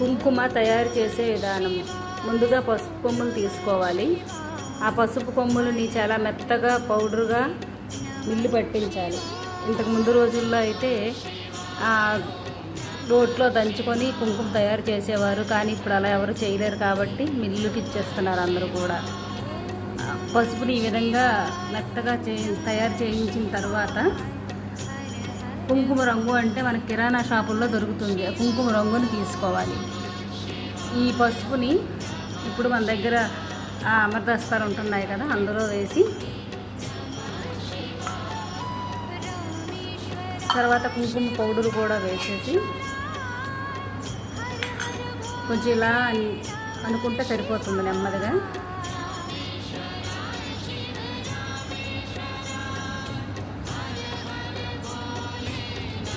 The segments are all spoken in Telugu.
కుంకుమ తయారు చేసే విధానం. ముందుగా పసుపు కొమ్ములు తీసుకోవాలి. ఆ పసుపు కొమ్ములని చాలా మెత్తగా పౌడర్గా మిల్లు పట్టించాలి. ఇంతకు ముందు రోజుల్లో అయితే రోట్లో దంచుకొని కుంకుమ తయారు చేసేవారు, కానీ ఇప్పుడు అలా ఎవరు చేయలేరు కాబట్టి మిల్లుకి ఇచ్చేస్తున్నారు అందరూ కూడా. పసుపుని ఈ విధంగా మెత్తగా తయారు చేయించిన తర్వాత కుంకుమ రంగు అంటే మనకి కిరాణా షాపుల్లో దొరుకుతుంది. కుంకుమ రంగుని తీసుకోవాలి. ఈ పసుపుని ఇప్పుడు మన దగ్గర అమర్దస్తాలు ఉంటున్నాయి కదా, అందులో వేసి తర్వాత కుంకుమ పౌడర్ కూడా వేసేసి కొంచెం ఇలా అనుకుంటే సరిపోతుంది నెమ్మదిగా.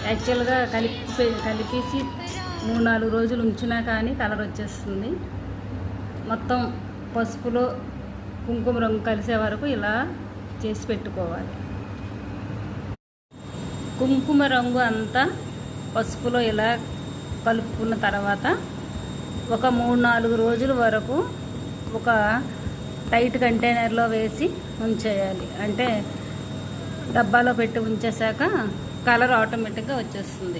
యాక్చువల్గా కలిపేసి 3-4 రోజులు ఉంచినా కానీ కలర్ వచ్చేస్తుంది. మొత్తం పసుపులో కుంకుమ రంగు కలిసే వరకు ఇలా చేసి పెట్టుకోవాలి. కుంకుమ రంగు అంతా పసుపులో ఇలా కలుపుకున్న తర్వాత ఒక 3-4 రోజుల వరకు ఒక టైట్ కంటైనర్లో వేసి ఉంచేయాలి. అంటే డబ్బాలో పెట్టి ఉంచేసాక కలర్ ఆటోమేటిక్గా వచ్చేస్తుంది.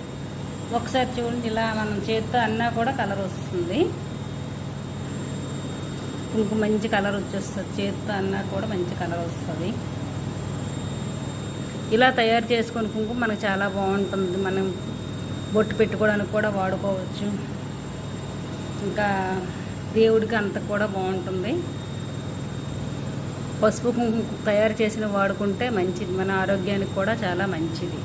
ఒకసారి చూడండి, ఇలా మనం చేత్తో అన్నా కూడా కలర్ వస్తుంది. కుంకుమ మంచి కలర్ వచ్చేస్తుంది. చేత్తో అన్నా కూడా మంచి కలర్ వస్తుంది. ఇలా తయారు చేసుకుని కుంకుమ మనకు చాలా బాగుంటుంది. మనం బొట్టు పెట్టుకోవడానికి కూడా వాడుకోవచ్చు. ఇంకా దేవుడికి అంత కూడా బాగుంటుంది. పసుపు కుంకుమ తయారు చేసిన వాడుకుంటే మంచిది, మన ఆరోగ్యానికి కూడా చాలా మంచిది.